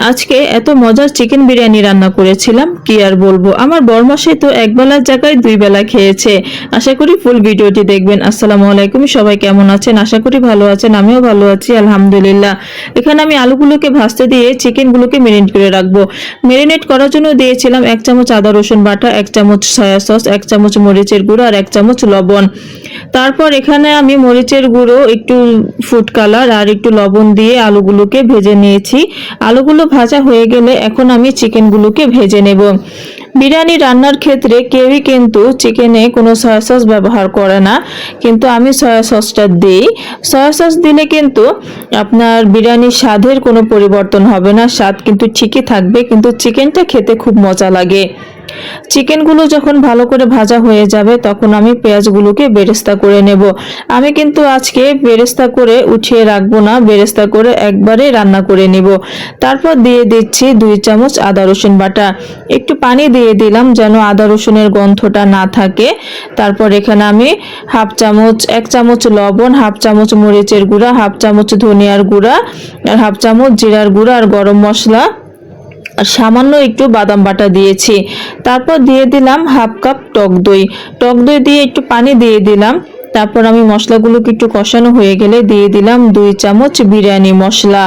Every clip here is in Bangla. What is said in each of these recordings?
আজকে এত মজার চিকেন বিরিয়ানি রান্না করেছিলাম, কি আর বলবো। আমার বরমশাই তো এক বেলার জায়গায় দুই বেলা খেয়েছে। আশা করি ফুল ভিডিওটি দেখবেন। আসসালামু আলাইকুম, সবাই কেমন আছেন? আশা করি ভালো আছেন, আমিও ভালো আছি আলহামদুলিল্লাহ। এখানে আমি আলুগুলোকে ভাজতে দিয়ে চিকেনগুলোকে মেরিনেট করে রাখবো। মেরিনেট করার জন্য দিয়েছিলাম 1 চামচ আদা রসুন বাটা, 1 চামচ সয়া সস, 1 চামচ মরিচের গুঁড়ো আর 1 চামচ লবণ। তারপর এখানে আমি মরিচের গুঁড়ো, একটু ফুড কালার আর একটু লবণ দিয়ে আলুগুলোকে ভেজে নিয়েছি। আলুগুলো ভাজা হয়ে গেলে এখন আমি চিকেনগুলোকে ভেজে নেব। বিরিয়ানি রান্নার ক্ষেত্রে কেউই কিন্তু চিকেনে কোনো সয়া সস ব্যবহার করে না, কিন্তু আমি সয়া সসটা দিই। সয়া সস দিলে কিন্তু আপনার বিরিয়ানির স্বাদের কোনো পরিবর্তন হবে না, স্বাদ কিন্তু ঠিকই থাকবে, কিন্তু চিকেনটা খেতে খুব মজা লাগে। চিকেনগুলো যখন ভালো করে ভাজা হয়ে যাবে তখন আমি পেঁয়াজগুলোকে বেরেস্তা করে নেব। আমি কিন্তু আজকে বেরেস্তা করে উঠিয়ে রাখবো না, বেরেস্তা করে একবারে রান্না করে নেব। তারপর দিয়ে দিচ্ছি 2 চামচ আদা রসুন বাটা। একটু পানি দিয়ে দিলাম যেন আদা রসুনের গন্ধটা না থাকে। তারপর এখানে আমি 1 চামচ লবণ, 1/2 চামচ মরিচের গুঁড়া, 1/2 চামচ ধনিয়ার গুঁড়া আর 1/2 চামচ জিরার গুঁড়া আর গরম মশলা আর সামান্য একটু বাদাম বাটা দিয়েছি। তারপর দিয়ে দিলাম 1/2 কাপ টক দই। টক দই দিয়ে একটু পানি দিয়ে দিলাম। তারপর আমি মশলাগুলোকে একটু কষানো হয়ে গেলে দিয়ে দিলাম 2 চামচ বিরিয়ানি মশলা।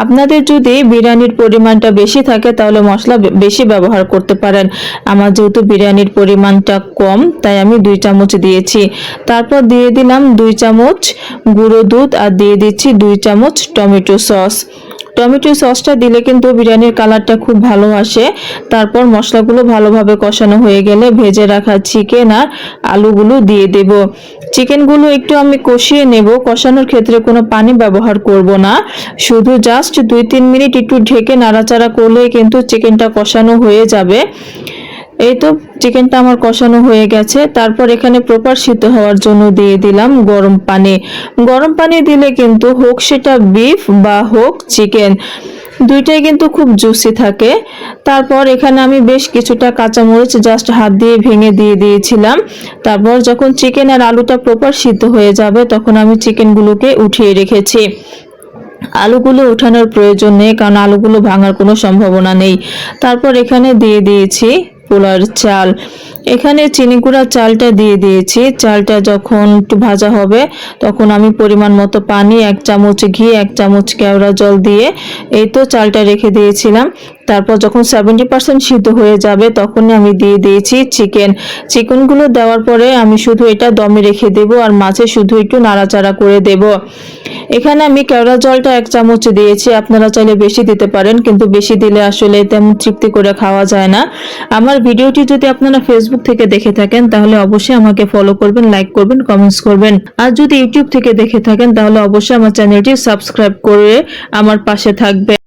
আপনাদের যদি বিরিয়ানির পরিমাণটা বেশি থাকে তাহলে মশলা বেশি ব্যবহার করতে পারেন। আমার যেহেতু বিরিয়ানির পরিমাণটা কম তাই আমি 2 চামচ দিয়েছি। তারপর দিয়ে দিলাম 2 চামচ গুঁড়ো দুধ আর দিয়ে দিচ্ছি 2 চামচ টমেটো সস। টমেটো সসটা দিলে কিন্তু বিরিয়ানির কালারটা খুব ভালো আসে। তারপর মশলাগুলো ভালোভাবে কষানো হয়ে গেলে ভেজে রাখা চিকেন আর আলুগুলো দিয়ে দেব। চিকেনগুলো একটু আমি কষিয়ে নেব, কষানোর ক্ষেত্রে কোনো পানি ব্যবহার করব না, শুধু জাস্ট 2-3 মিনিট একটু ঢেকে নাড়াচাড়া করলেই কিন্তু চিকেনটা কষানো হয়ে যাবে। এই তো চিকেনটা আমার কষানো হয়ে গেছে। তারপর এখানে প্রপার সিদ্ধ হওয়ার জন্য দিয়ে দিলাম গরম পানি। গরম পানি দিলে কিন্তু হোক সেটা বিফ বা হোক চিকেন, দুইটাই কিন্তু খুব জুসি থাকে। তারপর এখানে আমি বেশ কিছুটা কাঁচামরিচ জাস্ট হাত দিয়ে ভেঙে দিয়ে দিয়েছিলাম। তারপর যখন চিকেন আর আলুটা প্রপার সিদ্ধ হয়ে যাবে তখন আমি চিকেনগুলোকে উঠিয়ে রেখেছি। আলুগুলো উঠানোর প্রয়োজন নেই, কারণ আলুগুলো ভাঙার কোনো সম্ভাবনা নেই। তারপর এখানে দিয়ে দিয়েছি পোলার চাল। এখানে চিনি গুঁড়া চালটা দিয়ে দিয়েছি। চালটা যখন একটু ভাজা হবে তখন আমি পরিমাণ মতো পানি, 1 চামচ ঘি, 1 চামচ কেওড়া জল দিয়ে এই তো চালটা রেখে দিয়েছিলাম। তারপর যখন 70% সিদ্ধ হয়ে যাবে তখনই আমি দিয়ে দিয়েছি চিকেনগুলো দেওয়ার পরে আমি শুধু এটা দমে রেখে দেব আর মাঝে শুধু একটু নাড়াচাড়া করে দেব। এখানে আমি কেওড়া জলটা 1 চামচ দিয়েছি, আপনারা চাইলে বেশি দিতে পারেন, কিন্তু বেশি দিলে আসলে তেমন তৃপ্তি করে খাওয়া যায় না। আমার ভিডিওটি যদি আপনারা ফেসবুক থেকে দেখে থাকেন তাহলে অবশ্যই আমাকে ফলো করবেন, লাইক করবেন, কমেন্টস করবেন। আর যদি ইউটিউব থেকে দেখে থাকেন তাহলে অবশ্যই আমার চ্যানেলটি সাবস্ক্রাইব করে আমার পাশে থাকবেন।